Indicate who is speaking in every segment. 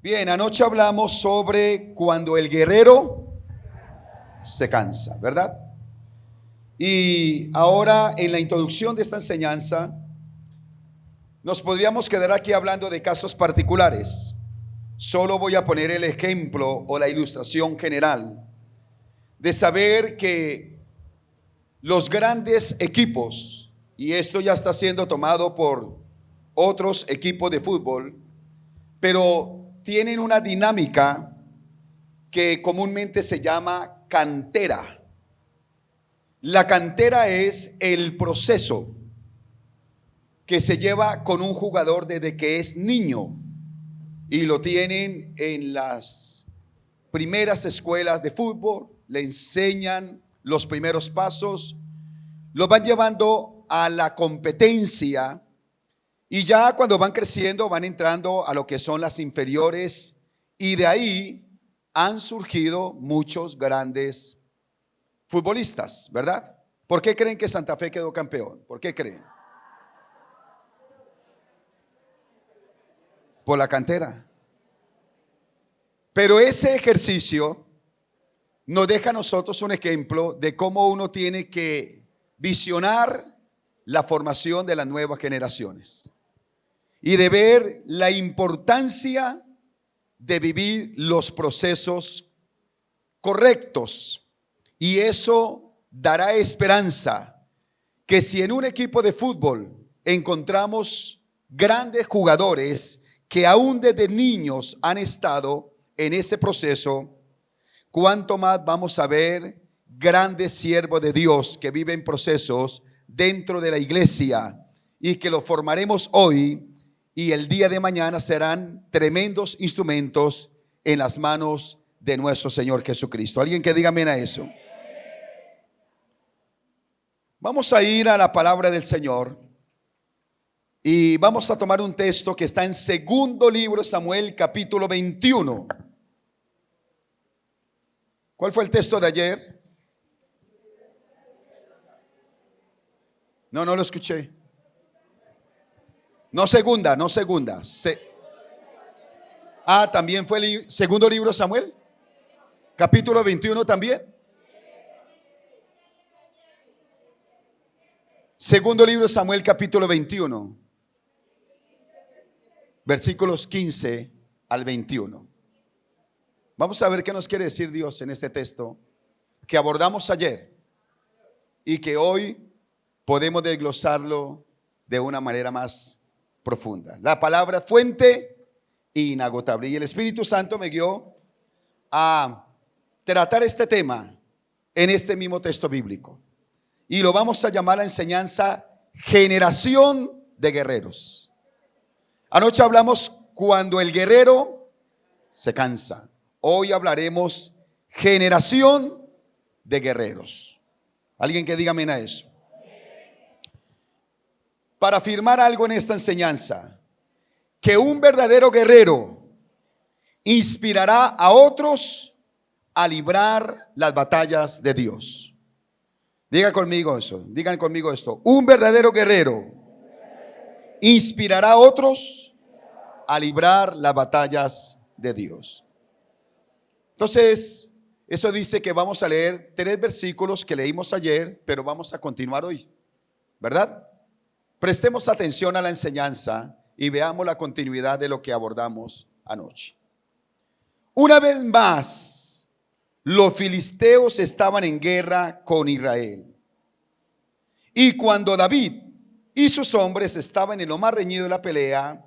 Speaker 1: Bien, anoche hablamos sobre cuando el guerrero se cansa, ¿verdad? Y ahora en la introducción de esta enseñanza nos podríamos quedar aquí hablando de casos particulares. Solo voy a poner el ejemplo o la ilustración general de saber que los grandes equipos, y esto ya está siendo tomado por otros equipos de fútbol, pero tienen una dinámica que comúnmente se llama cantera. La cantera es el proceso que se lleva con un jugador desde que es niño y lo tienen en las primeras escuelas de fútbol, le enseñan los primeros pasos, lo van llevando a la competencia y ya cuando van creciendo van entrando a lo que son las inferiores y de ahí han surgido muchos grandes futbolistas, ¿verdad? ¿Por qué creen que Santa Fe quedó campeón? ¿Por qué creen? Por la cantera. Pero ese ejercicio nos deja a nosotros un ejemplo de cómo uno tiene que visionar la formación de las nuevas generaciones y de ver la importancia de vivir los procesos correctos. Y eso dará esperanza que si en un equipo de fútbol encontramos grandes jugadores que aún desde niños han estado en ese proceso, cuánto más vamos a ver grandes siervos de Dios que viven procesos dentro de la iglesia y que lo formaremos hoy y el día de mañana serán tremendos instrumentos en las manos de nuestro Señor Jesucristo. Alguien que diga amén a eso. Vamos a ir a la palabra del Señor y vamos a tomar un texto que está en segundo libro de Samuel, capítulo 21. ¿Cuál fue el texto de ayer? No lo escuché. No segunda. También fue el segundo libro de Samuel, capítulo 21 también. Segundo libro de Samuel, capítulo 21, versículos 15 al 21. Vamos a ver qué nos quiere decir Dios en este texto que abordamos ayer y que hoy podemos desglosarlo de una manera más profunda. La palabra fuente inagotable. Y el Espíritu Santo me guió a tratar este tema en este mismo texto bíblico. Y lo vamos a llamar la enseñanza generación de guerreros. Anoche hablamos cuando el guerrero se cansa. Hoy hablaremos generación de guerreros. Alguien que diga amén a eso. Para afirmar algo en esta enseñanza, que un verdadero guerrero inspirará a otros a librar las batallas de Dios. Digan conmigo esto. Un verdadero guerrero inspirará a otros a librar las batallas de Dios. Entonces, eso dice que vamos a leer 3 versículos que leímos ayer, pero vamos a continuar hoy, ¿verdad? Prestemos atención a la enseñanza y veamos la continuidad de lo que abordamos anoche. Una vez más, los filisteos estaban en guerra con Israel. Y cuando David y sus hombres estaban en lo más reñido de la pelea,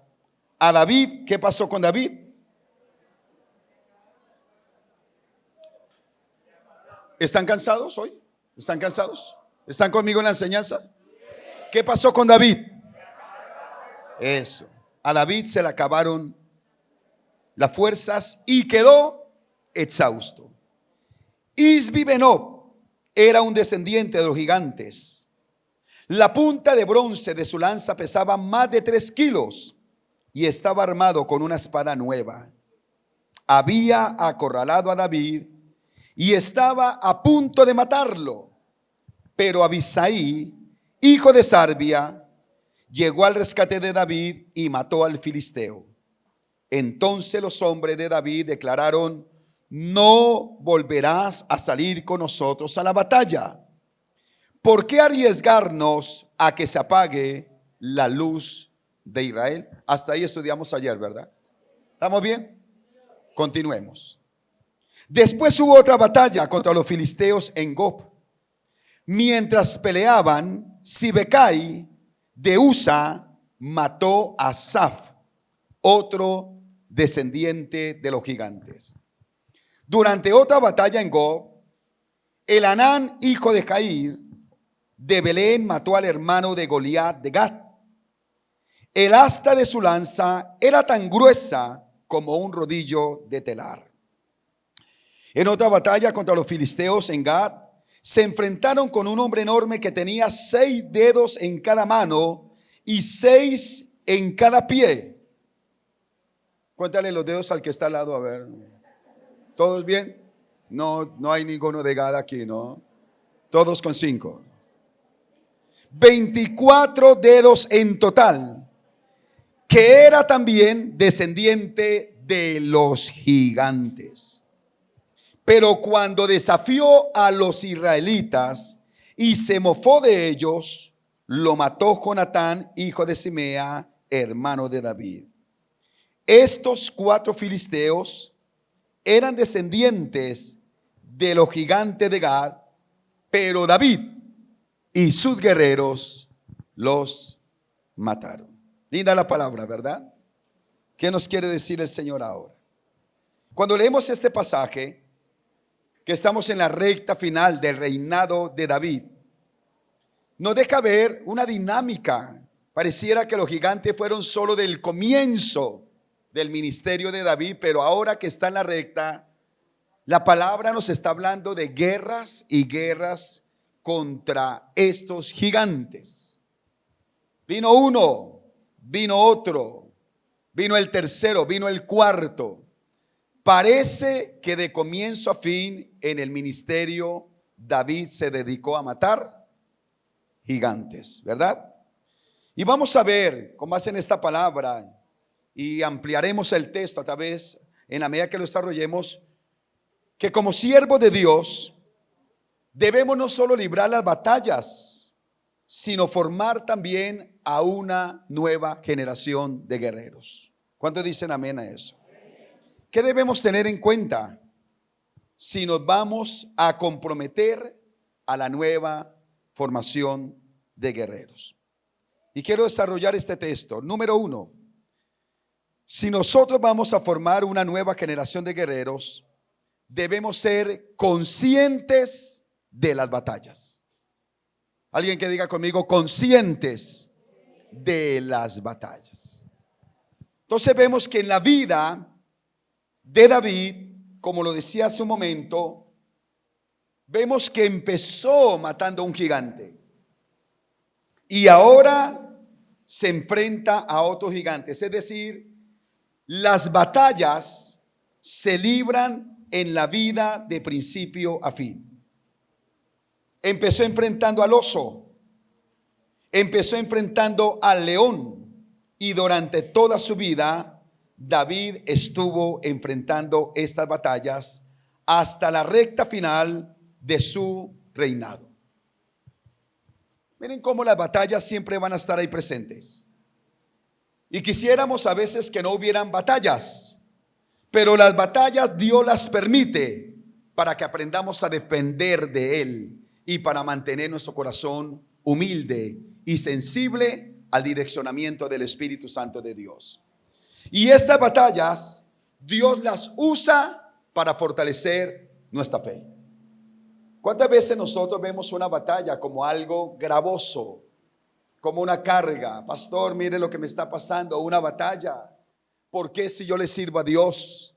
Speaker 1: a David, ¿qué pasó con David? ¿Están cansados hoy? ¿Están cansados? ¿Están conmigo en la enseñanza? ¿Qué pasó con David? Eso. A David se le acabaron las fuerzas y quedó exhausto. Isbi-Benob era un descendiente de los gigantes. La punta de bronce de su lanza pesaba más de 3 kilos y estaba armado con una espada nueva. Había acorralado a David y estaba a punto de matarlo, pero Abisai, hijo de Sarbia, llegó al rescate de David y mató al filisteo. Entonces los hombres de David declararon: no volverás a salir con nosotros a la batalla. ¿Por qué arriesgarnos a que se apague la luz de Israel? Hasta ahí estudiamos ayer, ¿verdad? ¿Estamos bien? Continuemos. Después hubo otra batalla contra los filisteos en Gob. Mientras peleaban, Sibecai de Usa mató a Saf, otro descendiente de los gigantes. Durante otra batalla en Gob, Elhanán, hijo de Jair, de Belén, mató al hermano de Goliat de Gat. El asta de su lanza era tan gruesa como un rodillo de telar. En otra batalla contra los filisteos en Gat, se enfrentaron con un hombre enorme que tenía 6 dedos en cada mano y 6 en cada pie. Cuéntale los dedos al que está al lado, a ver. ¿Todos bien? No hay ninguno de Gad aquí, ¿no? Todos con 5. 24 dedos en total, que era también descendiente de los gigantes. Pero cuando desafió a los israelitas y se mofó de ellos, lo mató Jonatán, hijo de Simea, hermano de David. Estos 4 filisteos eran descendientes de los gigantes de Gad, pero David y sus guerreros los mataron. Linda la palabra, ¿verdad? ¿Qué nos quiere decir el Señor ahora? Cuando leemos este pasaje, que estamos en la recta final del reinado de David, nos deja ver una dinámica. Pareciera que los gigantes fueron solo del comienzo del ministerio de David, pero ahora que está en la recta, la palabra nos está hablando de guerras y guerras contra estos gigantes. Vino uno, vino otro, vino el tercero, vino el cuarto. Parece que de comienzo a fin en el ministerio David se dedicó a matar gigantes, ¿verdad? Y vamos a ver cómo hacen esta palabra y ampliaremos el texto a través, en la medida que lo desarrollemos, que como siervos de Dios debemos no solo librar las batallas, sino formar también a una nueva generación de guerreros. ¿Cuántos dicen amén a eso? ¿Qué debemos tener en cuenta si nos vamos a comprometer a la nueva formación de guerreros? Y quiero desarrollar este texto. Número 1, si nosotros vamos a formar una nueva generación de guerreros, debemos ser conscientes de las batallas. Alguien que diga conmigo, conscientes de las batallas. Entonces vemos que en la vida de David, como lo decía hace un momento, vemos que empezó matando a un gigante y ahora se enfrenta a otros gigantes. Es decir, las batallas se libran en la vida de principio a fin. Empezó enfrentando al oso, empezó enfrentando al león, y durante toda su vida David estuvo enfrentando estas batallas hasta la recta final de su reinado. Miren cómo las batallas siempre van a estar ahí presentes. Y quisiéramos a veces que no hubieran batallas, pero las batallas Dios las permite para que aprendamos a depender de Él y para mantener nuestro corazón humilde y sensible al direccionamiento del Espíritu Santo de Dios. Y estas batallas Dios las usa para fortalecer nuestra fe. ¿Cuántas veces nosotros vemos una batalla como algo gravoso, como una carga? Pastor, mire lo que me está pasando, una batalla. ¿Por qué si yo le sirvo a Dios?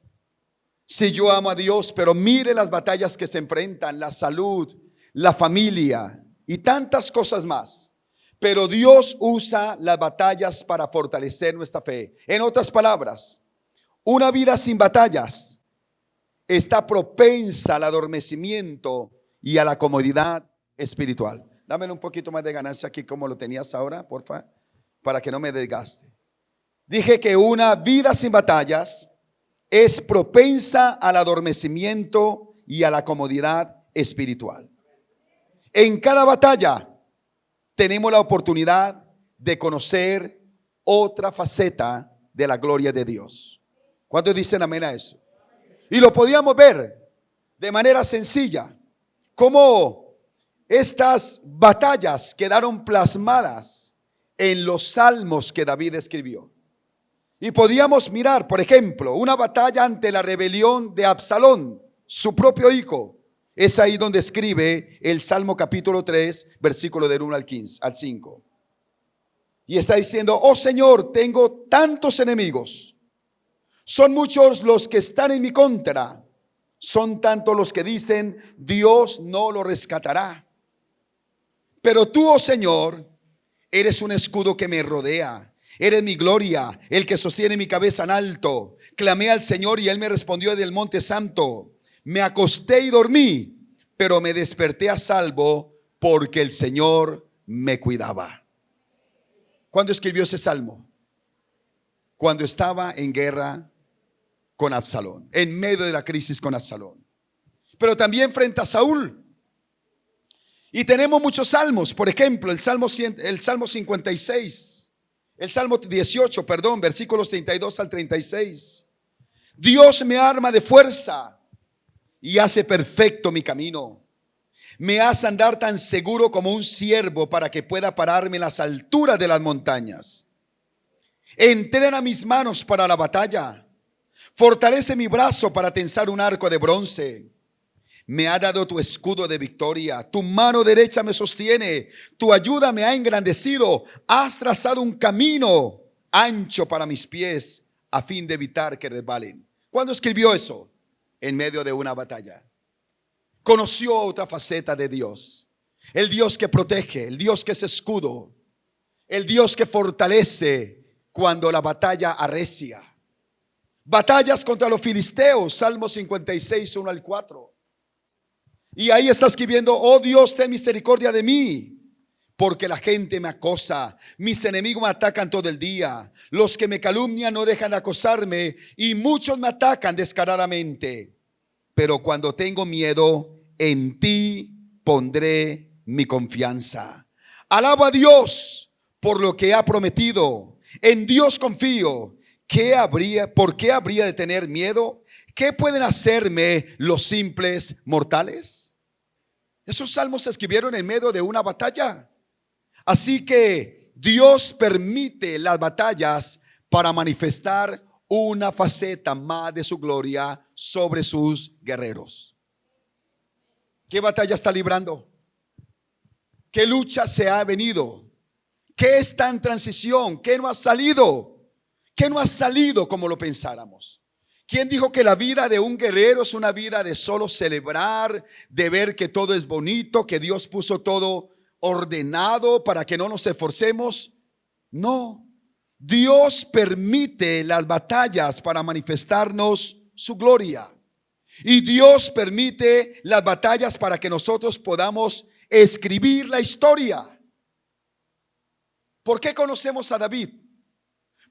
Speaker 1: Si yo amo a Dios, pero mire las batallas que se enfrentan, la salud, la familia y tantas cosas más. Pero Dios usa las batallas para fortalecer nuestra fe. En otras palabras, una vida sin batallas está propensa al adormecimiento y a la comodidad espiritual. Dámelo un poquito más de ganancia aquí como lo tenías ahora, porfa, para que no me desgaste. Dije que una vida sin batallas es propensa al adormecimiento y a la comodidad espiritual. En cada batalla tenemos la oportunidad de conocer otra faceta de la gloria de Dios. ¿Cuántos dicen amén a eso? Y lo podríamos ver de manera sencilla, cómo estas batallas quedaron plasmadas en los salmos que David escribió. Y podíamos mirar, por ejemplo, una batalla ante la rebelión de Absalón, su propio hijo. Es ahí donde escribe el Salmo capítulo 3, versículo del 1 al 5. Y está diciendo: oh Señor, tengo tantos enemigos. Son muchos los que están en mi contra. Son tantos los que dicen: Dios no lo rescatará. Pero tú, oh Señor, eres un escudo que me rodea. Eres mi gloria, el que sostiene mi cabeza en alto. Clamé al Señor y Él me respondió del monte santo. Me acosté y dormí, pero me desperté a salvo porque el Señor me cuidaba. ¿Cuándo escribió ese salmo? Cuando estaba en guerra con Absalón, en medio de la crisis con Absalón, pero también frente a Saúl. Y tenemos muchos salmos, por ejemplo, el Salmo 56. El Salmo 18, versículos 32 al 36. Dios me arma de fuerza y hace perfecto mi camino. Me hace andar tan seguro como un ciervo para que pueda pararme en las alturas de las montañas. Entrena mis manos para la batalla. Fortalece mi brazo para tensar un arco de bronce. Me ha dado tu escudo de victoria, tu mano derecha me sostiene, tu ayuda me ha engrandecido, has trazado un camino ancho para mis pies a fin de evitar que resbalen. ¿Cuándo escribió eso? En medio de una batalla. Conoció otra faceta de Dios, el Dios que protege, el Dios que es escudo, el Dios que fortalece cuando la batalla arrecia. Batallas contra los filisteos, Salmo 56, 1 al 4. Y ahí está escribiendo: oh Dios, ten misericordia de mí, porque la gente me acosa, mis enemigos me atacan todo el día, los que me calumnian no dejan de acosarme y muchos me atacan descaradamente. Pero cuando tengo miedo, en ti pondré mi confianza. Alabo a Dios por lo que ha prometido, en Dios confío. ¿Por qué habría de tener miedo? ¿Qué pueden hacerme los simples mortales? Esos salmos se escribieron en medio de una batalla. Así que Dios permite las batallas para manifestar una faceta más de su gloria sobre sus guerreros. ¿Qué batalla está librando? ¿Qué lucha se ha venido? ¿Qué está en transición? ¿Qué no ha salido? ¿Qué no ha salido como lo pensáramos? ¿Quién dijo que la vida de un guerrero es una vida de solo celebrar, de ver que todo es bonito, que Dios puso todo ordenado para que no nos esforcemos? No, Dios permite las batallas para manifestarnos su gloria. Y Dios permite las batallas para que nosotros podamos escribir la historia. ¿Por qué conocemos a David?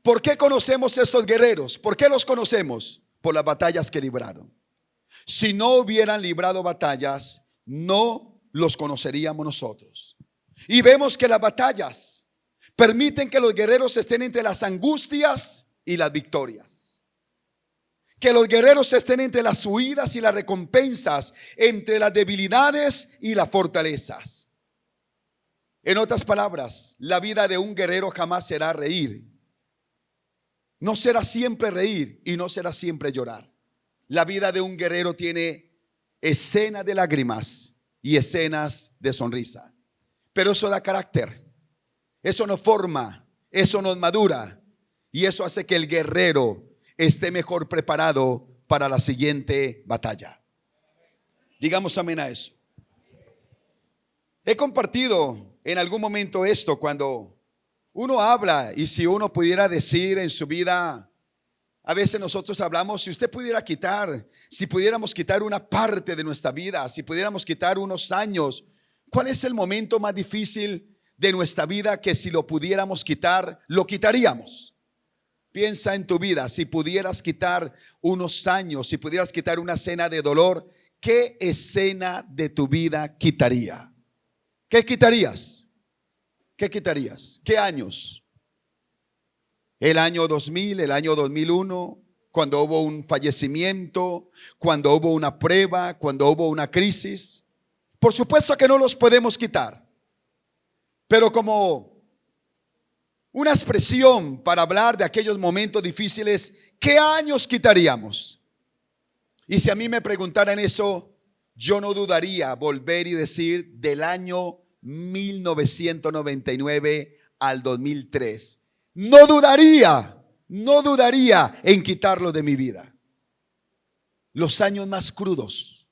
Speaker 1: ¿Por qué conocemos a estos guerreros? ¿Por qué los conocemos? Por las batallas que libraron. Si no hubieran librado batallas, no los conoceríamos nosotros. Y vemos que las batallas permiten que los guerreros estén entre las angustias y las victorias. Que los guerreros estén entre las huidas y las recompensas, entre las debilidades y las fortalezas. En otras palabras, la vida de un guerrero jamás será reír. No será siempre reír y no será siempre llorar. La vida de un guerrero tiene escenas de lágrimas y escenas de sonrisa. Pero eso da carácter, eso nos forma, eso nos madura y eso hace que el guerrero esté mejor preparado para la siguiente batalla. Digamos amén a eso. He compartido en algún momento esto cuando uno habla, y si uno pudiera decir en su vida, a veces nosotros hablamos, si pudiéramos quitar una parte de nuestra vida, si pudiéramos quitar unos años, ¿cuál es el momento más difícil de nuestra vida que si lo pudiéramos quitar, lo quitaríamos? Piensa en tu vida, si pudieras quitar unos años, si pudieras quitar una escena de dolor, ¿qué escena de tu vida quitaría? ¿Qué quitarías? ¿Qué quitarías? ¿Qué años? El año 2000, el año 2001, cuando hubo un fallecimiento, cuando hubo una prueba, cuando hubo una crisis. Por supuesto que no los podemos quitar, pero como una expresión para hablar de aquellos momentos difíciles, ¿qué años quitaríamos? Y si a mí me preguntaran eso, yo no dudaría volver y decir del año 1999 al 2003. No dudaría en quitarlo de mi vida. Los años más crudos,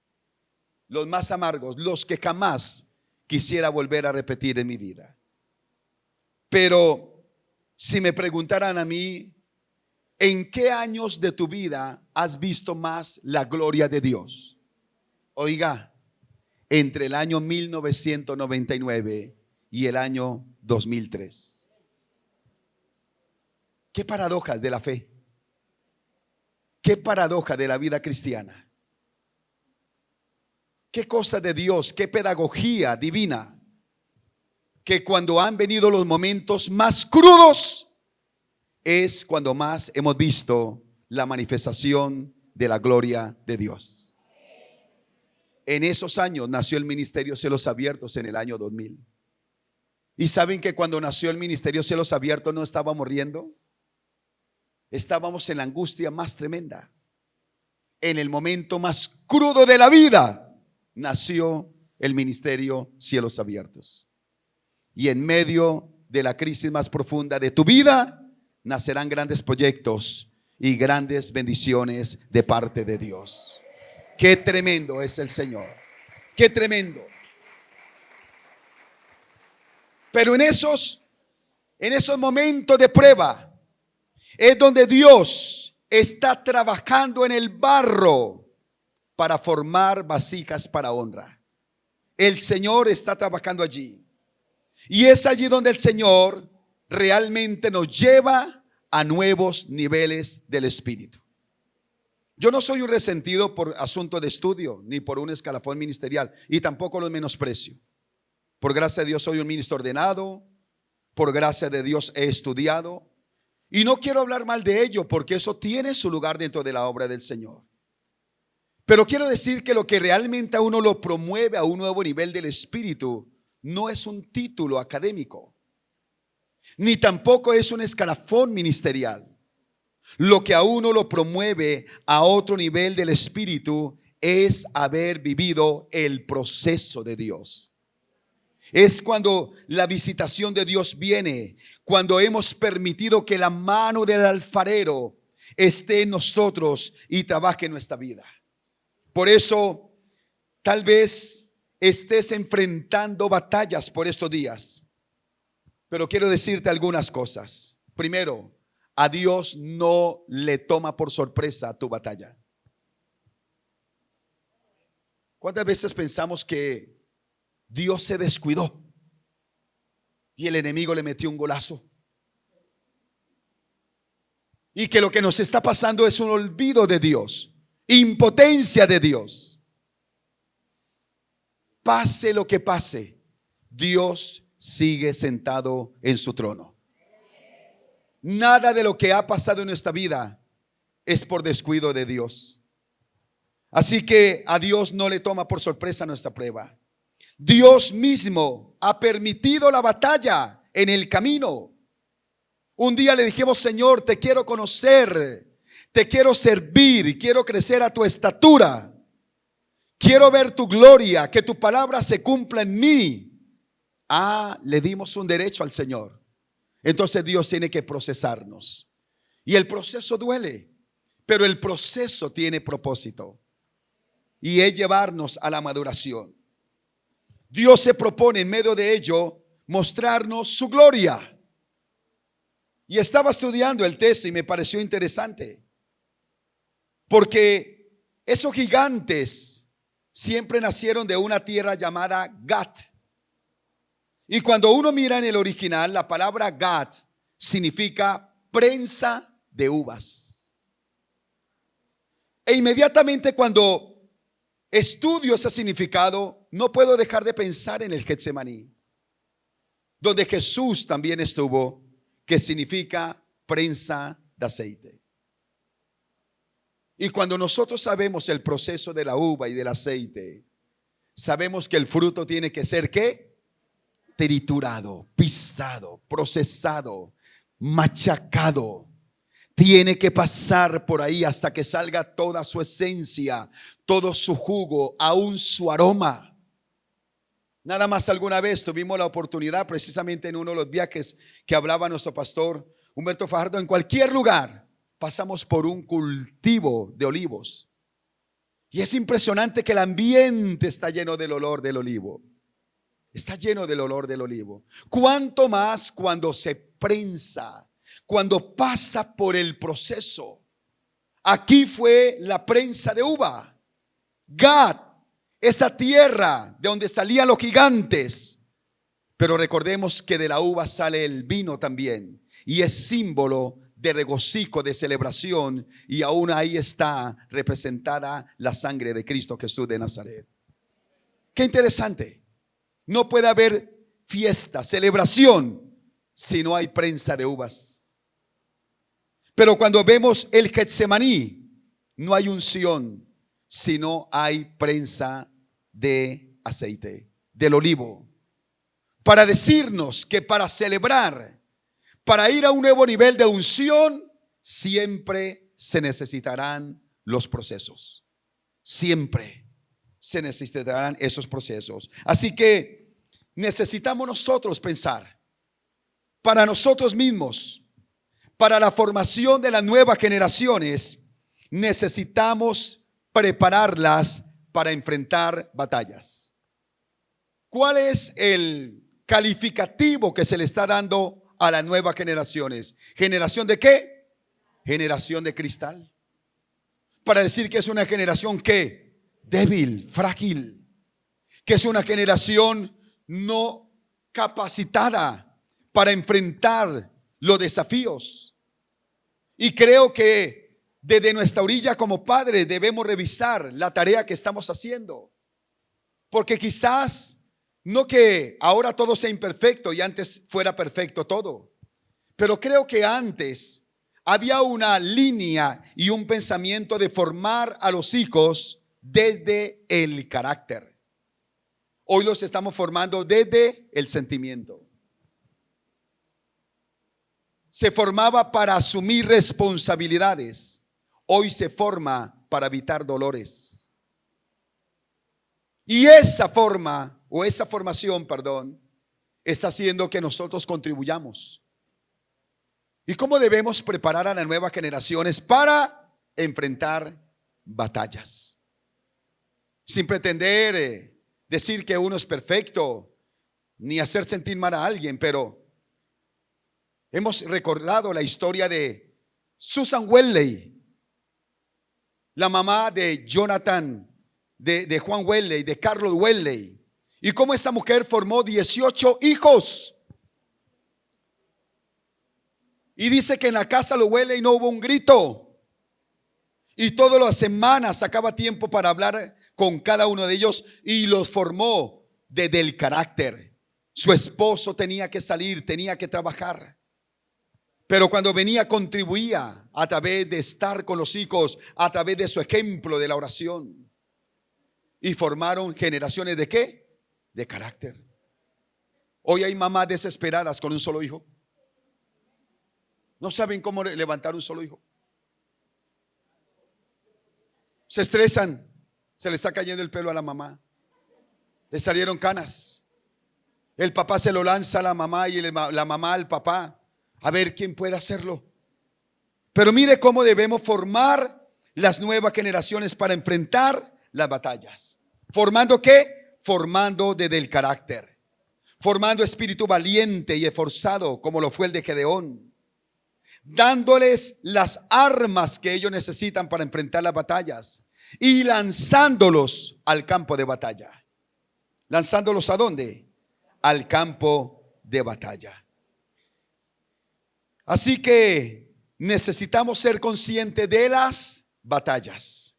Speaker 1: los más amargos, los que jamás quisiera volver a repetir en mi vida. Pero si me preguntaran a mí, ¿en qué años de tu vida has visto más la gloria de Dios? Oiga, entre el año 1999 y el año 2003. Qué paradojas de la fe. Qué paradoja de la vida cristiana. Qué cosa de Dios, qué pedagogía divina. Que cuando han venido los momentos más crudos, es cuando más hemos visto la manifestación de la gloria de Dios. En esos años nació el Ministerio Cielos Abiertos en el año 2000. ¿Y saben que cuando nació el Ministerio Cielos Abiertos no estábamos riendo? Estábamos en la angustia más tremenda. En el momento más crudo de la vida nació el Ministerio Cielos Abiertos. Y en medio de la crisis más profunda de tu vida, nacerán grandes proyectos y grandes bendiciones de parte de Dios. Qué tremendo es el Señor. Qué tremendo. Pero en esos momentos de prueba es donde Dios está trabajando en el barro para formar vasijas para honra. El Señor está trabajando allí. Y es allí donde el Señor realmente nos lleva a nuevos niveles del Espíritu. Yo no soy un resentido por asunto de estudio, ni por un escalafón ministerial, y tampoco lo menosprecio. Por gracia de Dios soy un ministro ordenado, por gracia de Dios he estudiado, y no quiero hablar mal de ello, porque eso tiene su lugar dentro de la obra del Señor. Pero quiero decir que lo que realmente a uno lo promueve a un nuevo nivel del Espíritu no es un título académico, ni tampoco es un escalafón ministerial. Lo que a uno lo promueve a otro nivel del Espíritu es haber vivido el proceso de Dios. Es cuando la visitación de Dios viene, cuando hemos permitido que la mano del alfarero esté en nosotros y trabaje en nuestra vida. Por eso, tal vez estés enfrentando batallas por estos días, pero quiero decirte algunas cosas. Primero, a Dios no le toma por sorpresa tu batalla. ¿Cuántas veces pensamos que Dios se descuidó y el enemigo le metió un golazo? Y que lo que nos está pasando es un olvido de Dios, impotencia de Dios. Pase lo que pase, Dios sigue sentado en su trono. Nada de lo que ha pasado en nuestra vida es por descuido de Dios. Así que a Dios no le toma por sorpresa nuestra prueba. Dios mismo ha permitido la batalla en el camino. Un día le dijimos: Señor, te quiero conocer, te quiero servir y quiero crecer a tu estatura. Quiero ver tu gloria, que tu palabra se cumpla en mí. Le dimos un derecho al Señor. Entonces Dios tiene que procesarnos. Y el proceso duele, pero el proceso tiene propósito. Y es llevarnos a la maduración. Dios se propone en medio de ello mostrarnos su gloria. Y estaba estudiando el texto y me pareció interesante. Porque esos gigantes siempre nacieron de una tierra llamada Gat. Y cuando uno mira en el original, la palabra Gat significa prensa de uvas. E inmediatamente cuando estudio ese significado, no puedo dejar de pensar en el Getsemaní, donde Jesús también estuvo, que significa prensa de aceite. Y cuando nosotros sabemos el proceso de la uva y del aceite, sabemos que el fruto tiene que ser ¿qué? Triturado, pisado, procesado, machacado. Tiene que pasar por ahí hasta que salga toda su esencia, todo su jugo, aún su aroma. Nada más alguna vez tuvimos la oportunidad, precisamente en uno de los viajes que hablaba nuestro pastor Humberto Fajardo, en cualquier lugar pasamos por un cultivo de olivos. Y es impresionante que el ambiente está lleno del olor del olivo. Está lleno del olor del olivo. Cuánto más cuando se prensa, cuando pasa por el proceso. Aquí fue la prensa de uva. Gad, esa tierra de donde salían los gigantes. Pero recordemos que de la uva sale el vino también. Y es símbolo de regocijo, de celebración. Y aún ahí está representada la sangre de Cristo Jesús de Nazaret. Qué interesante. No puede haber fiesta, celebración, si no hay prensa de uvas. Pero cuando vemos el Getsemaní, no hay unción, sino hay prensa de aceite, del olivo. Para decirnos que para celebrar, para ir a un nuevo nivel de unción, siempre se necesitarán los procesos. Siempre se necesitarán esos procesos. Así que necesitamos nosotros pensar para nosotros mismos. Para la formación de las nuevas generaciones, necesitamos prepararlas para enfrentar batallas. ¿Cuál es el calificativo que se le está dando a las nuevas generaciones? ¿Generación de qué? Generación de cristal. Para decir que es una generación ¿qué? Débil, frágil. Que es una generación no capacitada para enfrentar los desafíos. Y creo que desde nuestra orilla como padres debemos revisar la tarea que estamos haciendo. Porque quizás no que ahora todo sea imperfecto y antes fuera perfecto todo. Pero creo que antes había una línea y un pensamiento de formar a los hijos desde el carácter. Hoy los estamos formando desde el sentimiento. Se formaba para asumir responsabilidades. Hoy se forma para evitar dolores. Y esa forma, o esa formación, perdón, está haciendo que nosotros contribuyamos. ¿Y cómo debemos preparar a las nuevas generaciones para enfrentar batallas? Sin pretender decir que uno es perfecto, ni hacer sentir mal a alguien, pero hemos recordado la historia de Susan Wesley, la mamá de Jonathan, de Juan Wesley, de Carlos Wesley, y cómo esta mujer formó 18 hijos. Y dice que en la casa de los Wesley no hubo un grito, y todas las semanas sacaba tiempo para hablar con cada uno de ellos y los formó desde el carácter. Su esposo tenía que salir, tenía que trabajar. Pero cuando venía contribuía a través de estar con los hijos, a través de su ejemplo de la oración. Y formaron generaciones de ¿qué? De carácter. Hoy hay mamás desesperadas con un solo hijo. No saben cómo levantar un solo hijo. Se estresan, se le está cayendo el pelo a la mamá. Le salieron canas. El papá se lo lanza a la mamá y la mamá al papá. A ver quién puede hacerlo. Pero mire cómo debemos formar las nuevas generaciones para enfrentar las batallas. ¿Formando qué? Formando desde el carácter. Formando espíritu valiente y esforzado como lo fue el de Gedeón. Dándoles las armas que ellos necesitan para enfrentar las batallas. Y lanzándolos al campo de batalla. ¿Lanzándolos a dónde? Al campo de batalla. Así que necesitamos ser conscientes de las batallas.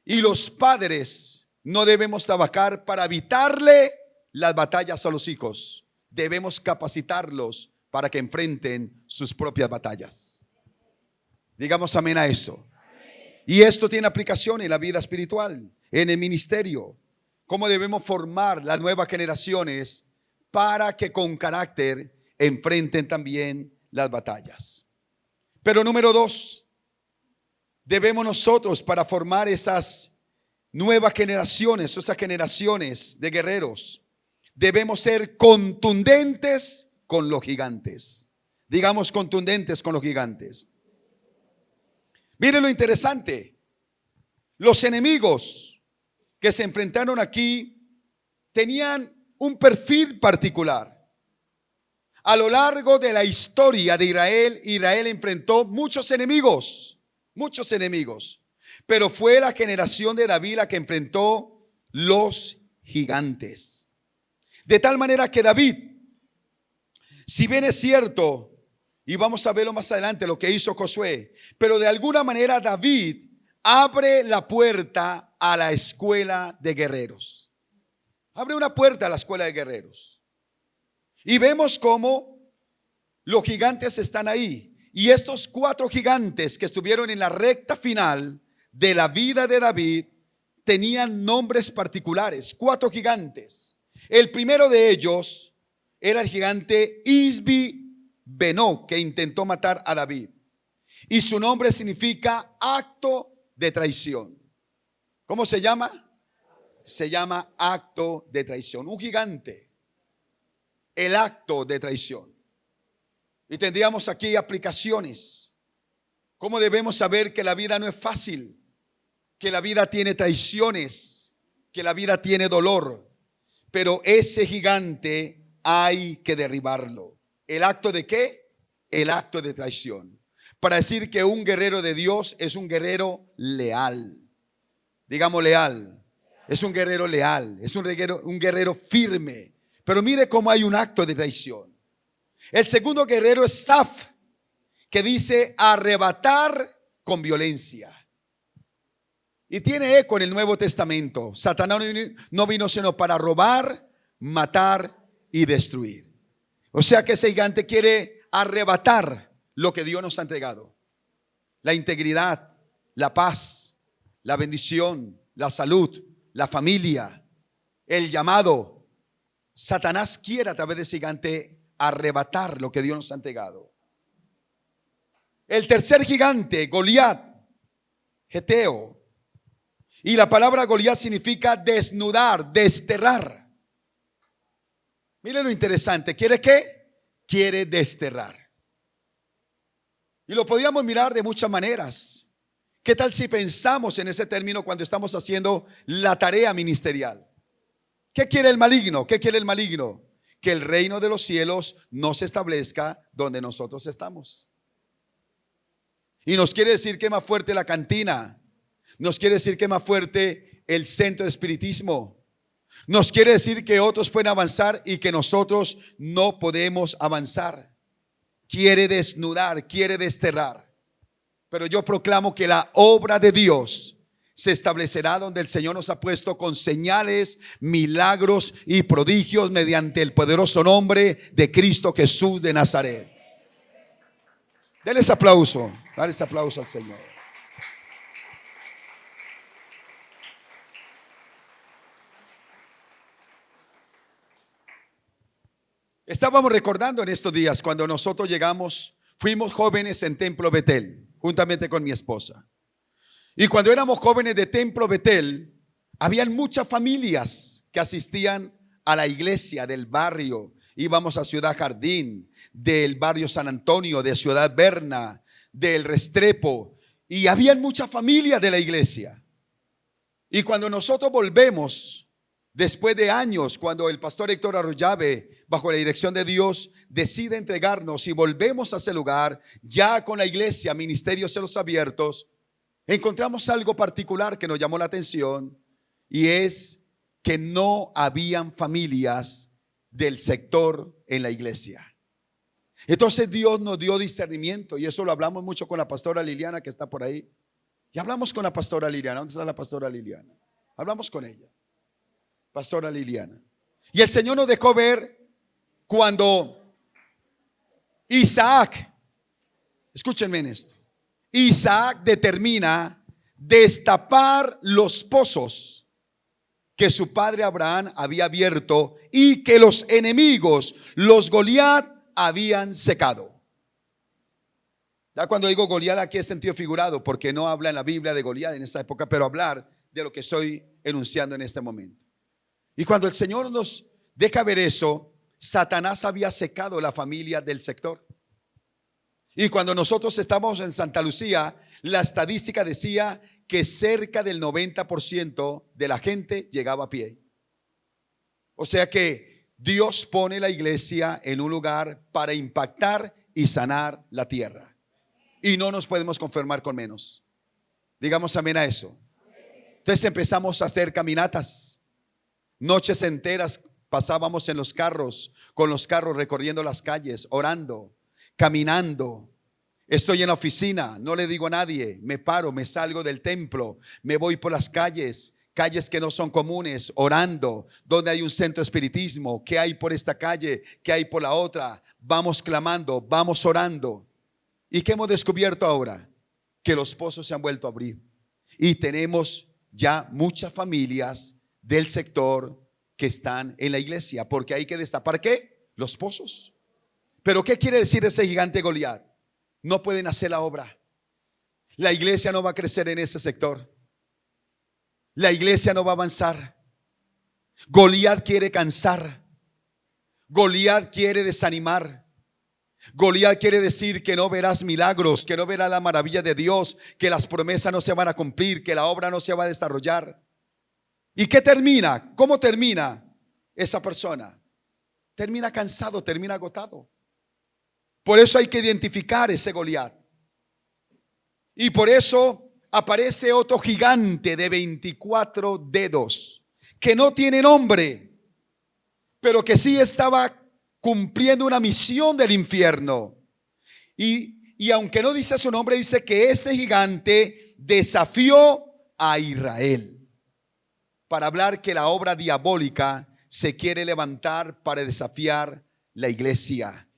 Speaker 1: Y los padres no debemos trabajar para evitarle las batallas a los hijos. Debemos capacitarlos para que enfrenten sus propias batallas. Digamos amén a eso. Y esto tiene aplicación en la vida espiritual, en el ministerio. Cómo debemos formar las nuevas generaciones para que con carácter enfrenten también las batallas. Pero número 2, debemos nosotros, para formar esas nuevas generaciones, esas generaciones de guerreros, debemos ser contundentes con los gigantes. Digamos contundentes con los gigantes. Miren lo interesante. Los enemigos que se enfrentaron aquí tenían un perfil particular. A lo largo de la historia de Israel, Israel enfrentó muchos enemigos, pero fue la generación de David la que enfrentó los gigantes. De tal manera que David, si bien es cierto, y vamos a verlo más adelante lo que hizo Josué, pero de alguna manera David abre la puerta a la escuela de guerreros. Abre una puerta a la escuela de guerreros. Y vemos cómo los gigantes están ahí. Y estos 4 gigantes que estuvieron en la recta final de la vida de David tenían nombres particulares. 4 gigantes. El primero de ellos era el gigante Isbi-Benob, que intentó matar a David. Y su nombre significa acto de traición. ¿Cómo se llama? Se llama acto de traición. Un gigante. El acto de traición. Y tendríamos aquí aplicaciones. ¿Cómo debemos saber que la vida no es fácil? Que la vida tiene traiciones, que la vida tiene dolor. Pero ese gigante hay que derribarlo. ¿El acto de qué? El acto de traición. Para decir que un guerrero de Dios es un guerrero leal. Digamos leal. Es un guerrero leal. Es un guerrero firme. Pero mire cómo hay un acto de traición. El segundo guerrero es Saf, que dice arrebatar con violencia. Y tiene eco en el Nuevo Testamento. Satanás no vino sino para robar, matar y destruir. O sea que ese gigante quiere arrebatar lo que Dios nos ha entregado. La integridad, la paz, la bendición, la salud, la familia, el llamado. Satanás quiere a través de ese gigante arrebatar lo que Dios nos ha entregado. El tercer gigante, Goliat, Geteo. Y la palabra Goliat significa desnudar, desterrar. Mire lo interesante. ¿Quiere qué? Quiere desterrar. Y lo podríamos mirar de muchas maneras. ¿Qué tal si pensamos en ese término cuando estamos haciendo la tarea ministerial? ¿Qué quiere el maligno? ¿Qué quiere el maligno? Que el reino de los cielos no se establezca donde nosotros estamos. Y nos quiere decir que es más fuerte la cantina. Nos quiere decir que es más fuerte el centro de espiritismo. Nos quiere decir que otros pueden avanzar y que nosotros no podemos avanzar. Quiere desnudar, quiere desterrar. Pero yo proclamo que la obra de Dios se establecerá donde el Señor nos ha puesto, con señales, milagros y prodigios mediante el poderoso nombre de Cristo Jesús de Nazaret. Denles aplauso, dale aplauso al Señor. Estábamos recordando en estos días cuando nosotros llegamos, fuimos jóvenes en Templo Betel, juntamente con mi esposa. Y cuando éramos jóvenes de Templo Betel, habían muchas familias que asistían a la iglesia del barrio. Íbamos a Ciudad Jardín, del barrio San Antonio, de Ciudad Berna, del Restrepo. Y habían muchas familias de la iglesia. Y cuando nosotros volvemos, después de años, cuando el pastor Héctor Arroyave, bajo la dirección de Dios, decide entregarnos y volvemos a ese lugar, ya con la iglesia, Ministerio Cielos Abiertos, encontramos algo particular que nos llamó la atención, y es que no habían familias del sector en la iglesia. Entonces Dios nos dio discernimiento y eso lo hablamos mucho con la pastora Liliana que está por ahí. Y hablamos con la pastora Liliana. ¿Dónde está la pastora Liliana? Hablamos con ella. Pastora Liliana. Y el Señor nos dejó ver cuando Isaac, escúchenme en esto, Isaac determina destapar los pozos que su padre Abraham había abierto y que los enemigos, los Goliat, habían secado. Ya cuando digo Goliat aquí es sentido figurado, porque no habla en la Biblia de Goliat en esa época, pero hablar de lo que estoy enunciando en este momento. Y cuando el Señor nos deja ver eso, Satanás había secado la familia del sector. Y cuando nosotros estábamos en Santa Lucía, la estadística decía que cerca del 90% de la gente llegaba a pie. O sea que Dios pone la iglesia en un lugar para impactar y sanar la tierra. Y no nos podemos conformar con menos. Digamos amén a eso. Entonces empezamos a hacer caminatas. Noches enteras pasábamos en los carros, con los carros recorriendo las calles, orando, caminando. Estoy en la oficina, no le digo a nadie, me paro, me salgo del templo, me voy por las calles, calles que no son comunes, orando, donde hay un centro de espiritismo, qué hay por esta calle, qué hay por la otra. Vamos clamando, vamos orando. ¿Y qué hemos descubierto ahora? Que los pozos se han vuelto a abrir y tenemos ya muchas familias del sector que están en la iglesia, porque hay que destapar ¿qué? Los pozos. Pero ¿qué quiere decir ese gigante Goliat? No pueden hacer la obra. La iglesia no va a crecer en ese sector. La iglesia no va a avanzar. Goliat quiere cansar. Goliat quiere desanimar. Goliat quiere decir que no verás milagros, que no verás la maravilla de Dios, que las promesas no se van a cumplir, que la obra no se va a desarrollar. ¿Y qué termina? ¿Cómo termina esa persona? Termina cansado, termina agotado. Por eso hay que identificar ese Goliat. Y por eso aparece otro gigante de 24 dedos, que no tiene nombre, pero que sí estaba cumpliendo una misión del infierno. Y aunque no dice su nombre, dice que este gigante desafió a Israel para hablar que la obra diabólica se quiere levantar para desafiar la iglesia.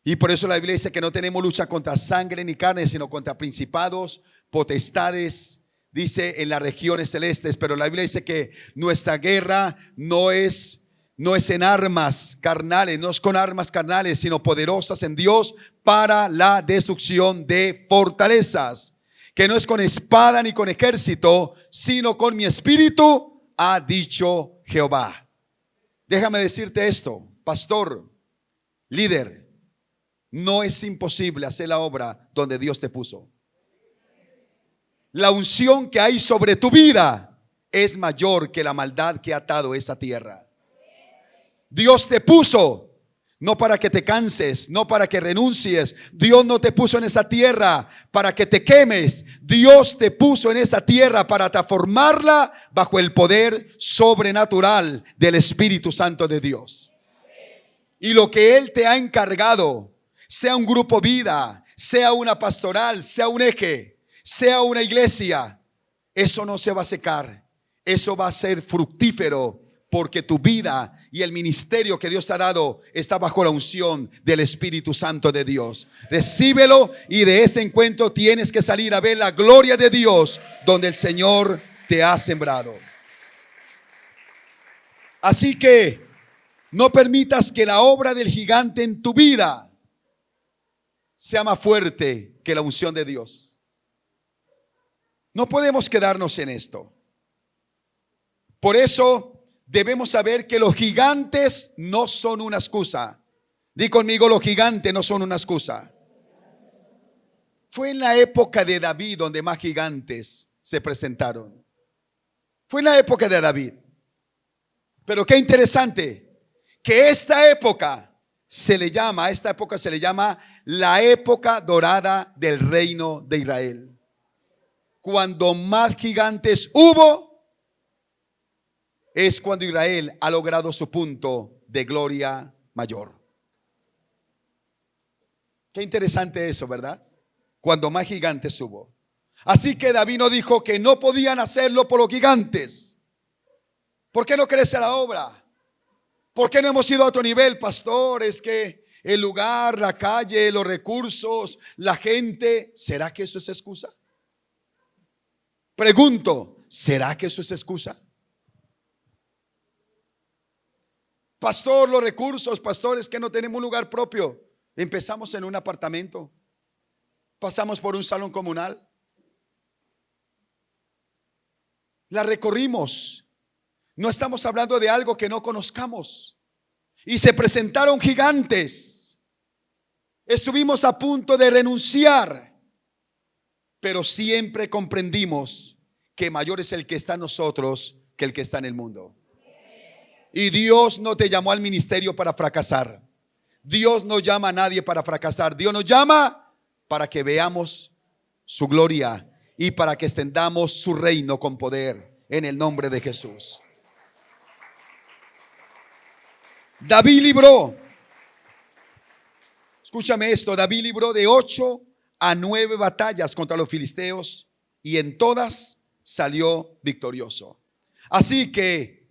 Speaker 1: Y por eso la Biblia dice que no tenemos lucha contra sangre ni carne, sino contra principados, potestades, dice en las regiones celestes. Pero la Biblia dice que nuestra guerra no es en armas carnales, no es con armas carnales, sino poderosas en Dios para la destrucción de fortalezas. Que no es con espada ni con ejército, sino con mi espíritu, ha dicho Jehová. Déjame decirte esto, pastor, líder. No es imposible hacer la obra donde Dios te puso. La unción que hay sobre tu vida es mayor que la maldad que ha atado esa tierra. Dios te puso no para que te canses, no para que renuncies. Dios no te puso en esa tierra para que te quemes. Dios te puso en esa tierra para transformarla bajo el poder sobrenatural del Espíritu Santo de Dios. Y lo que Él te ha encargado, sea un grupo vida, sea una pastoral, sea un eje, sea una iglesia, eso no se va a secar, eso va a ser fructífero, porque tu vida y el ministerio que Dios te ha dado está bajo la unción del Espíritu Santo de Dios. Recíbelo y de ese encuentro tienes que salir a ver la gloria de Dios donde el Señor te ha sembrado. Así que no permitas que la obra del gigante en tu vida sea más fuerte que la unción de Dios. No podemos quedarnos en esto. Por eso debemos saber que los gigantes no son una excusa. Di conmigo, los gigantes no son una excusa. Fue en la época de David donde más gigantes se presentaron. Fue en la época de David. Pero qué interesante que a esta época se le llama la época dorada del reino de Israel. Cuando más gigantes hubo, es cuando Israel ha logrado su punto de gloria mayor. Qué interesante eso, ¿verdad? Cuando más gigantes hubo. Así que David no dijo que no podían hacerlo por los gigantes. ¿Por qué no crece la obra? ¿Por qué no hemos ido a otro nivel, pastor? Es que el lugar, la calle, los recursos, la gente, ¿será que eso es excusa? Pregunto, ¿será que eso es excusa? Pastor, los recursos, pastores, que no tenemos un lugar propio. Empezamos en un apartamento, pasamos por un salón comunal, la recorrimos. No estamos hablando de algo que no conozcamos. Y se presentaron gigantes. Estuvimos a punto de renunciar, pero siempre comprendimos que mayor es el que está en nosotros que el que está en el mundo. Y Dios no te llamó al ministerio para fracasar. Dios no llama a nadie para fracasar. Dios nos llama para que veamos su gloria y para que extendamos su reino con poder en el nombre de Jesús. David libró, escúchame esto, David libró de 8 a 9 batallas contra los filisteos y en todas salió victorioso. Así que,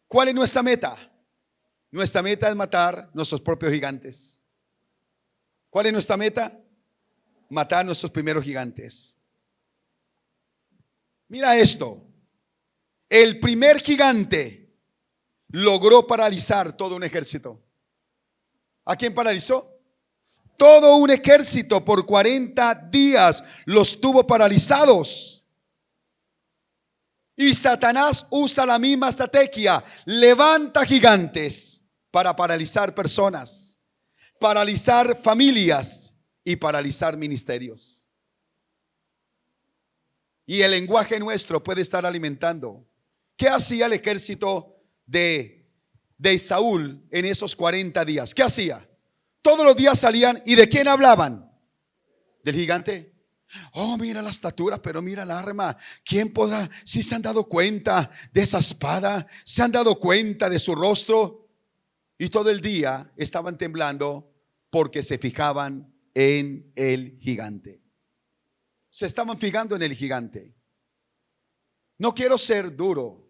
Speaker 1: ¿cuál es nuestra meta? Nuestra meta es matar nuestros propios gigantes. ¿Cuál es nuestra meta? Matar nuestros primeros gigantes. Mira esto. El primer gigante logró paralizar todo un ejército. ¿A quién paralizó? Todo un ejército por 40 días los tuvo paralizados. Y Satanás usa la misma estrategia. Levanta gigantes para paralizar personas, paralizar familias y paralizar ministerios. Y el lenguaje nuestro puede estar alimentando. ¿Qué hacía el ejército de Saúl en esos 40 días? ¿Qué hacía? Todos los días salían, ¿y de quién hablaban? ¿Del gigante? Oh, mira la estatura, pero mira el arma. ¿Quién podrá? Si se han dado cuenta de esa espada, se han dado cuenta de su rostro. Y todo el día estaban temblando porque se fijaban en el gigante. Se estaban fijando en el gigante. No quiero ser duro,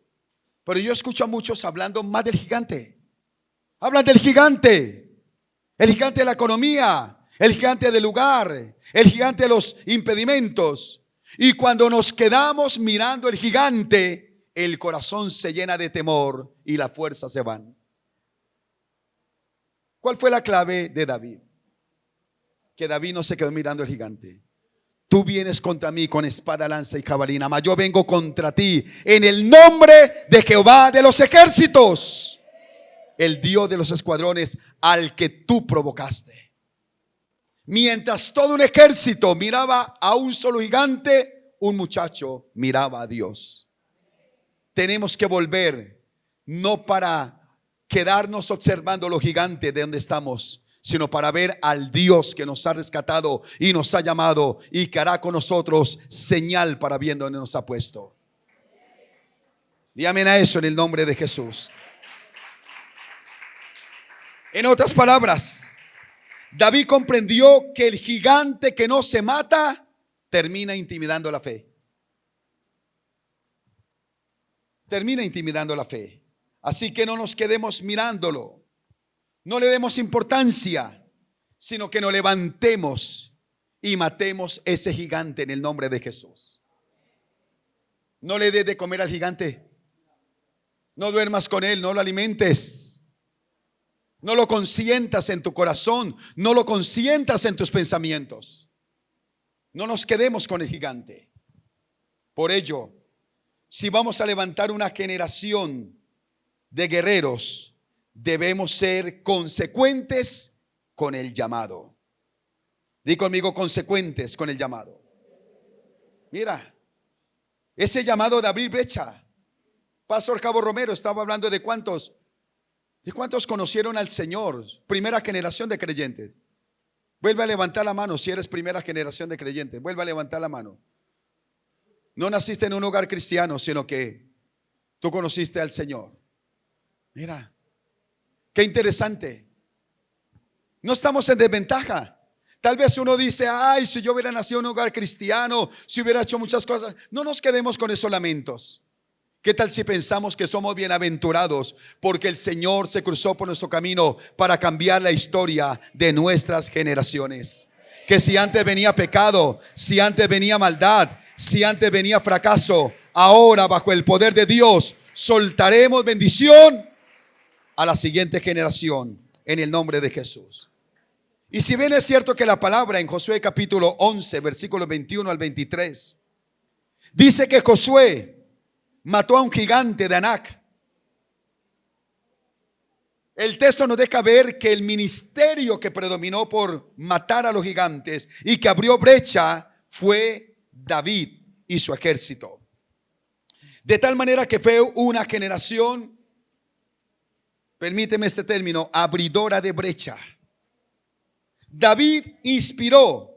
Speaker 1: pero yo escucho a muchos hablando más del gigante. Hablan del gigante, el gigante de la economía, el gigante del lugar, el gigante de los impedimentos. Y cuando nos quedamos mirando el gigante, el corazón se llena de temor y las fuerzas se van. ¿Cuál fue la clave de David? Que David no se quedó mirando el gigante. Tú vienes contra mí con espada, lanza y jabalina, mas yo vengo contra ti en el nombre de Jehová de los ejércitos, el Dios de los escuadrones, al que tú provocaste. Mientras todo un ejército miraba a un solo gigante, un muchacho miraba a Dios. Tenemos que volver, no para quedarnos observando los gigantes de donde estamos, sino para ver al Dios que nos ha rescatado y nos ha llamado y que hará con nosotros señal para bien donde nos ha puesto. Y amén a eso en el nombre de Jesús. En otras palabras, David comprendió que el gigante que no se mata termina intimidando la fe. Termina intimidando la fe. Así que no nos quedemos mirándolo. No le demos importancia, sino que nos levantemos y matemos ese gigante en el nombre de Jesús. No le des de comer al gigante. No duermas con él, no lo alimentes. No lo consientas en tu corazón, no lo consientas en tus pensamientos. No nos quedemos con el gigante. Por ello, si vamos a levantar una generación de guerreros, debemos ser consecuentes con el llamado. Di conmigo, consecuentes con el llamado. Mira, ese llamado de abrir brecha. Pastor Cabo Romero estaba hablando de cuántos conocieron al Señor. Primera generación de creyentes. Vuelve a levantar la mano si eres primera generación de creyentes. Vuelve a levantar la mano. No naciste en un hogar cristiano, sino que tú conociste al Señor. Mira, qué interesante. No estamos en desventaja. Tal vez uno dice, ay, si yo hubiera nacido en un hogar cristiano, si hubiera hecho muchas cosas. No nos quedemos con esos lamentos. ¿Qué tal si pensamos que somos bienaventurados porque el Señor se cruzó por nuestro camino para cambiar la historia de nuestras generaciones? Que si antes venía pecado, si antes venía maldad, si antes venía fracaso, ahora bajo el poder de Dios soltaremos bendición a la siguiente generación en el nombre de Jesús. Y si bien es cierto que la palabra en Josué capítulo 11 versículos 21 al 23 dice que Josué mató a un gigante de Anac, el texto nos deja ver que el ministerio que predominó por matar a los gigantes y que abrió brecha fue David y su ejército. De tal manera que fue una generación, permíteme este término, abridora de brecha. David inspiró,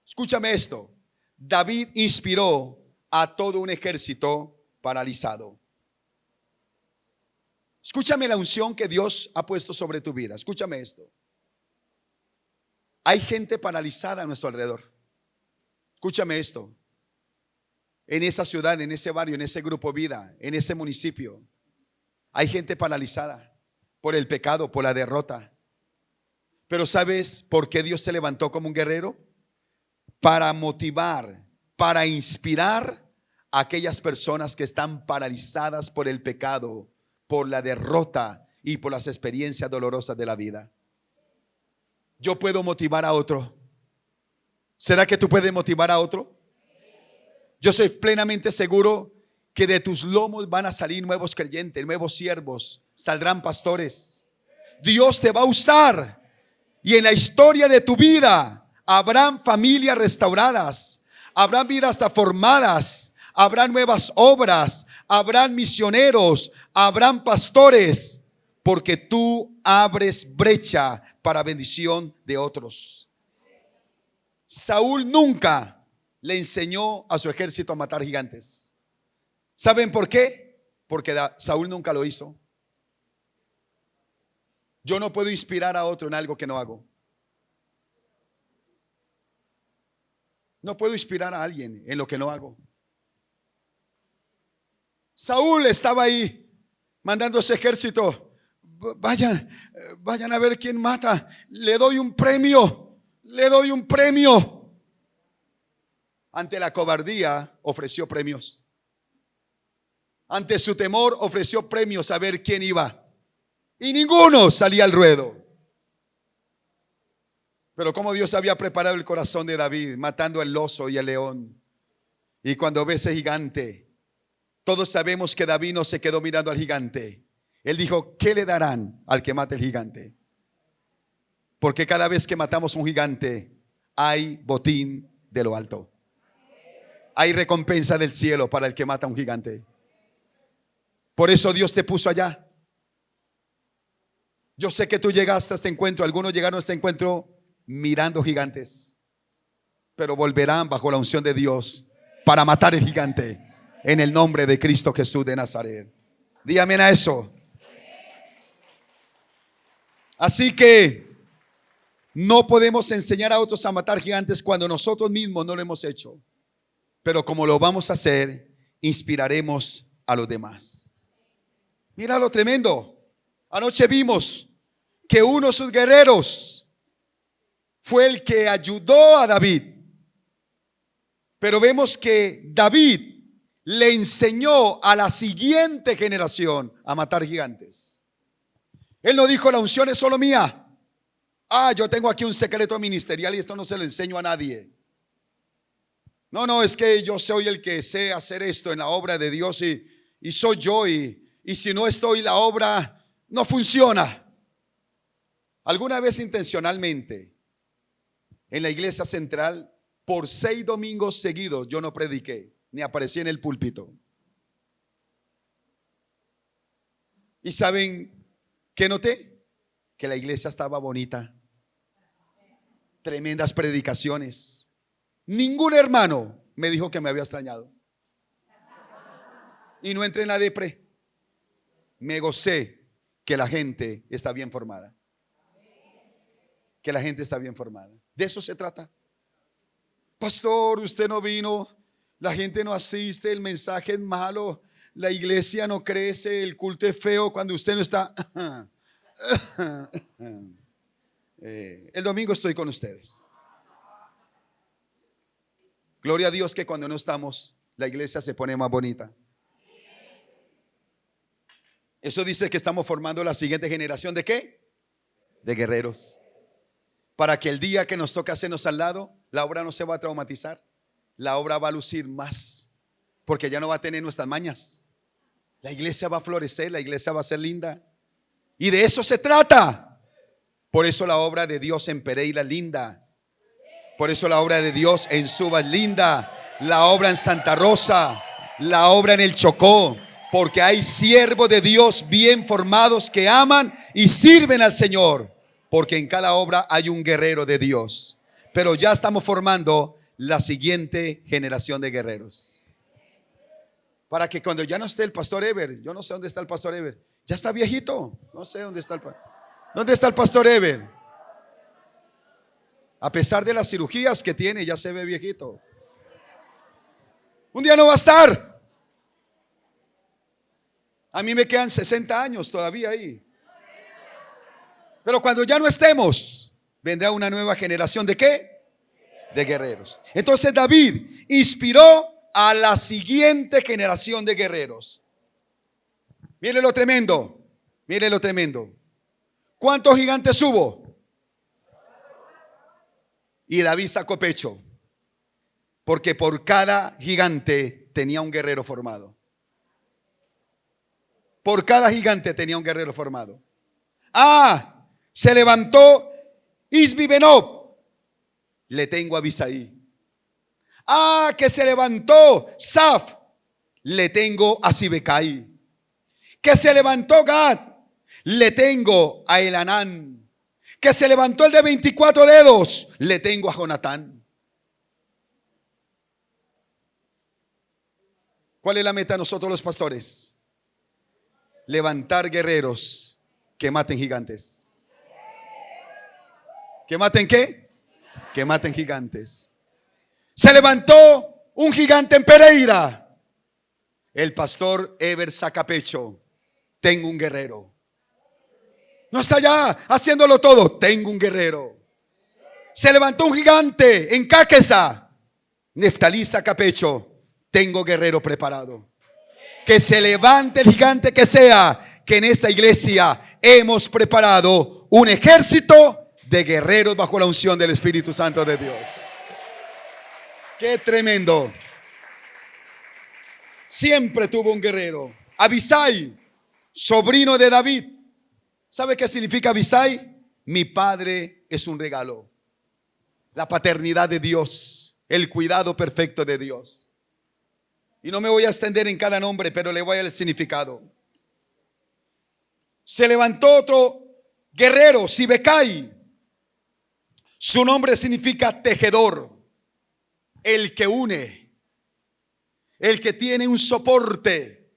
Speaker 1: escúchame esto, David inspiró a todo un ejército paralizado. Escúchame la unción que Dios ha puesto sobre tu vida. Escúchame esto. Hay gente paralizada a nuestro alrededor. Escúchame esto. En esa ciudad, en ese barrio, en ese grupo vida, en ese municipio, hay gente paralizada por el pecado, por la derrota. Pero ¿sabes por qué Dios te levantó como un guerrero? Para motivar, para inspirar a aquellas personas que están paralizadas por el pecado, por la derrota y por las experiencias dolorosas de la vida. Yo puedo motivar a otro. ¿Será que tú puedes motivar a otro? Yo soy plenamente seguro que de tus lomos van a salir nuevos creyentes, nuevos siervos, saldrán pastores. Dios te va a usar y en la historia de tu vida habrán familias restauradas, habrán vidas transformadas, habrán nuevas obras, habrán misioneros, habrán pastores, porque tú abres brecha para bendición de otros. Saúl nunca le enseñó a su ejército a matar gigantes. ¿Saben por qué? Porque Saúl nunca lo hizo. Yo no puedo inspirar a otro en algo que no hago. No puedo inspirar a alguien en lo que no hago. Saúl estaba ahí mandando ese ejército. Vayan a ver quién mata. Le doy un premio. Le doy un premio. Ante la cobardía ofreció premios. Ante su temor ofreció premios a ver quién iba. Y ninguno salía al ruedo. Pero como Dios había preparado el corazón de David, matando al oso y al león. Y cuando ve ese gigante, todos sabemos que David no se quedó mirando al gigante. Él dijo, ¿qué le darán al que mate el gigante? Porque cada vez que matamos un gigante, hay botín de lo alto. Hay recompensa del cielo para el que mata a un gigante. Por eso Dios te puso allá. Yo sé que tú llegaste a este encuentro, algunos llegaron a este encuentro mirando gigantes, pero volverán bajo la unción de Dios para matar el gigante en el nombre de Cristo Jesús de Nazaret. Dígame a eso. Así que no podemos enseñar a otros a matar gigantes cuando nosotros mismos no lo hemos hecho. Pero como lo vamos a hacer, inspiraremos a los demás. Mira lo tremendo. Anoche vimos que uno de sus guerreros fue el que ayudó a David. Pero vemos que David le enseñó a la siguiente generación a matar gigantes. Él no dijo, la unción es solo mía. Yo tengo aquí un secreto ministerial y esto no se lo enseño a nadie. No, es que yo soy el que sé hacer esto en la obra de Dios y soy yo y si no estoy, la obra no funciona. Alguna vez intencionalmente en la iglesia central, por 6 domingos seguidos yo no prediqué ni aparecí en el púlpito. ¿Y saben qué noté? Que la iglesia estaba bonita. Tremendas predicaciones. Ningún hermano me dijo que me había extrañado. Y no entré en la depre. Me gocé que la gente está bien formada. Que la gente está bien formada. De eso se trata. Pastor, usted no vino, la gente no asiste, el mensaje es malo, la iglesia no crece, el culto es feo cuando usted no está. El domingo estoy con ustedes. Gloria a Dios que cuando no estamos, la iglesia se pone más bonita. Eso dice que estamos formando la siguiente generación ¿de qué? De guerreros. Para que el día que nos toque hacernos al lado, la obra no se va a traumatizar. La obra va a lucir más, porque ya no va a tener nuestras mañas. La iglesia va a florecer, la iglesia va a ser linda. Y de eso se trata. Por eso la obra de Dios en Pereira es linda. Por eso la obra de Dios en Suba es linda. La obra en Santa Rosa, la obra en el Chocó. Porque hay siervos de Dios bien formados que aman y sirven al Señor. Porque en cada obra hay un guerrero de Dios. Pero ya estamos formando la siguiente generación de guerreros. Para que cuando ya no esté el pastor Ever, yo no sé dónde está el pastor Ever. Ya está viejito. No sé dónde está ¿Dónde está el pastor Ever? A pesar de las cirugías que tiene, ya se ve viejito. Un día no va a estar. A mí me quedan 60 años todavía ahí. Pero cuando ya no estemos, vendrá una nueva generación ¿de qué? De guerreros. Entonces David inspiró a la siguiente generación de guerreros. Mire lo tremendo. Mire lo tremendo. ¿Cuántos gigantes hubo? Y David sacó pecho, porque por cada gigante tenía un guerrero formado. Por cada gigante tenía un guerrero formado. Se levantó Isbi-Benob, le tengo a Abisai. Que se levantó Saf, le tengo a Sibecai. Que se levantó Gad, le tengo a Elanán. Que se levantó el de 24 dedos, le tengo a Jonatán. ¿Cuál es la meta de nosotros los pastores? Levantar guerreros que maten gigantes. ¿Que maten qué? Que maten gigantes. Se levantó un gigante en Pereira. El pastor Ever saca pecho. Tengo un guerrero. No está ya haciéndolo todo. Tengo un guerrero. Se levantó un gigante en Cáqueza. Neftalí saca pecho. Tengo guerrero preparado. Que se levante el gigante que sea, que en esta iglesia hemos preparado un ejército de guerreros bajo la unción del Espíritu Santo de Dios. Qué tremendo. Siempre tuvo un guerrero. Abisai, sobrino de David. ¿Sabe qué significa Abisai? Mi padre es un regalo. La paternidad de Dios, el cuidado perfecto de Dios. Y no me voy a extender en cada nombre, pero le voy al significado. Se levantó otro guerrero, Sibecai. Su nombre significa tejedor, el que une, el que tiene un soporte.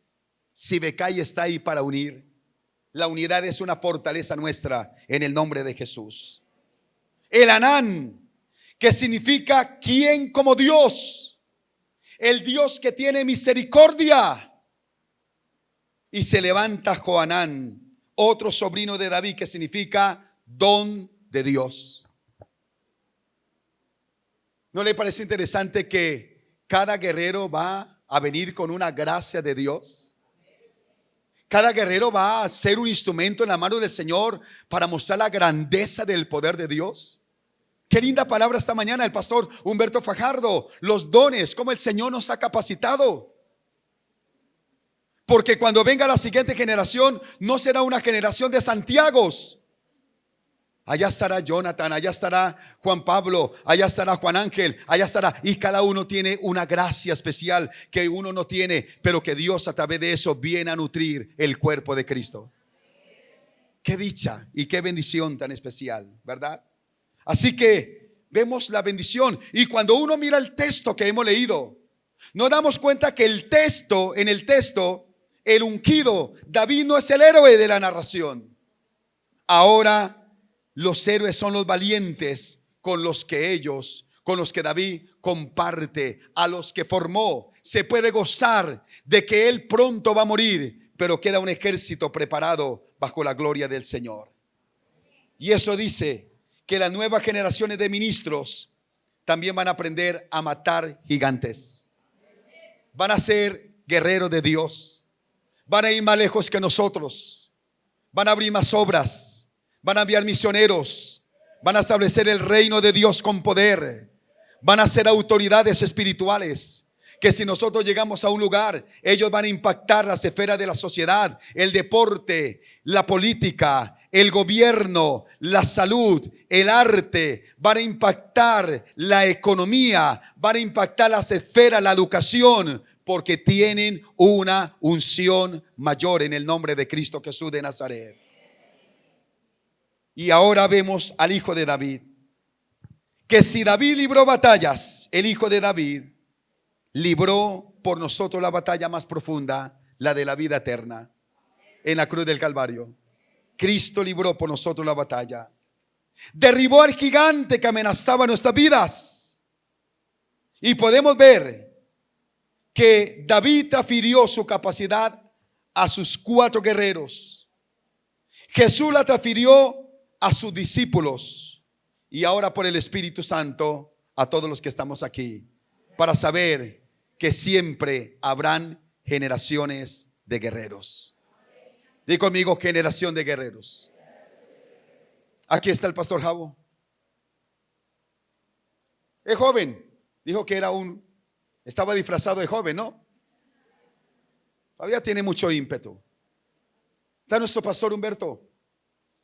Speaker 1: Sibecai está ahí para unir. La unidad es una fortaleza nuestra en el nombre de Jesús. Elanán, que significa ¿quién como Dios? El Dios que tiene misericordia. Y se levanta Joanán, otro sobrino de David, que significa don de Dios. ¿No le parece interesante que cada guerrero va a venir con una gracia de Dios? Cada guerrero va a ser un instrumento en la mano del Señor para mostrar la grandeza del poder de Dios. Qué linda palabra esta mañana el pastor Humberto Fajardo. Los dones, como el Señor nos ha capacitado. Porque cuando venga la siguiente generación, no será una generación de Santiagos. Allá estará Jonathan, allá estará Juan Pablo, allá estará Juan Ángel, allá estará. Y cada uno tiene una gracia especial que uno no tiene, pero que Dios a través de eso viene a nutrir el cuerpo de Cristo. Qué dicha y qué bendición tan especial, ¿verdad? Así que vemos la bendición. Y cuando uno mira el texto que hemos leído, nos damos cuenta que en el texto, el ungido, David no es el héroe de la narración. Ahora los héroes son los valientes con los que David comparte, a los que formó. Se puede gozar de que él pronto va a morir, pero queda un ejército preparado bajo la gloria del Señor. Y eso dice que las nuevas generaciones de ministros también van a aprender a matar gigantes. Van a ser guerreros de Dios. Van a ir más lejos que nosotros. Van a abrir más obras. Van a enviar misioneros. Van a establecer el reino de Dios con poder. Van a ser autoridades espirituales, que si nosotros llegamos a un lugar, ellos van a impactar las esferas de la sociedad, el deporte, la política, el gobierno, la salud, el arte. Van a impactar la economía, van a impactar las esferas, la educación, porque tienen una unción mayor en el nombre de Cristo Jesús de Nazaret. Y ahora vemos al hijo de David, que si David libró batallas, el hijo de David libró por nosotros la batalla más profunda, la de la vida eterna, en la cruz del Calvario. Cristo libró por nosotros la batalla. Derribó al gigante que amenazaba nuestras vidas. Y podemos ver que David transfirió su capacidad a sus 4 guerreros. Jesús la transfirió a sus discípulos. Y ahora por el Espíritu Santo a todos los que estamos aquí, para saber que siempre habrán generaciones de guerreros. Di conmigo, generación de guerreros. Aquí está el pastor Javo. Es joven. Dijo que estaba disfrazado de joven, ¿no? Todavía tiene mucho ímpetu. Está nuestro pastor Humberto,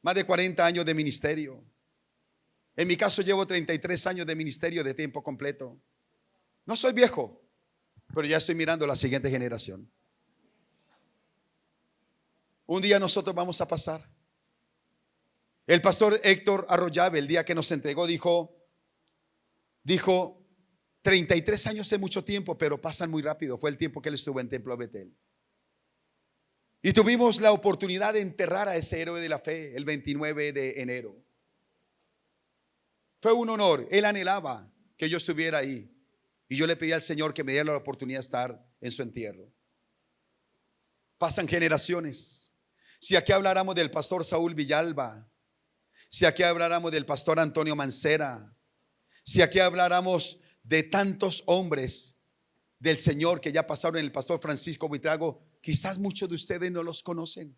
Speaker 1: más de 40 años de ministerio. En mi caso llevo 33 años de ministerio de tiempo completo. No soy viejo, pero ya estoy mirando la siguiente generación. Un día nosotros vamos a pasar. El pastor Héctor Arroyave, el día que nos entregó, dijo, 33 años es mucho tiempo, pero pasan muy rápido. Fue el tiempo que él estuvo en Templo Betel. Y tuvimos la oportunidad de enterrar a ese héroe de la fe el 29 de enero. Fue un honor. Él anhelaba que yo estuviera ahí. Y yo le pedí al Señor que me diera la oportunidad de estar en su entierro. Pasan generaciones. Si aquí habláramos del pastor Saúl Villalba, si aquí habláramos del pastor Antonio Mancera, si aquí habláramos de tantos hombres del Señor que ya pasaron, el pastor Francisco Buitrago, quizás muchos de ustedes no los conocen.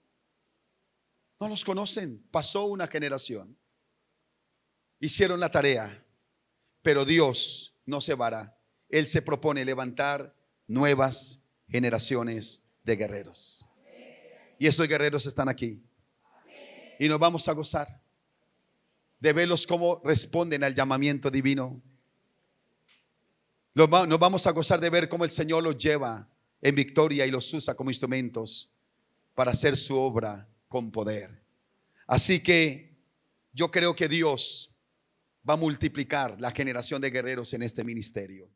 Speaker 1: No los conocen. Pasó una generación. Hicieron la tarea, pero Dios no se vará. Él se propone levantar nuevas generaciones de guerreros. Y esos guerreros están aquí. Y nos vamos a gozar de verlos cómo responden al llamamiento divino. Nos vamos a gozar de ver cómo el Señor los lleva en victoria y los usa como instrumentos para hacer su obra con poder. Así que yo creo que Dios va a multiplicar la generación de guerreros en este ministerio.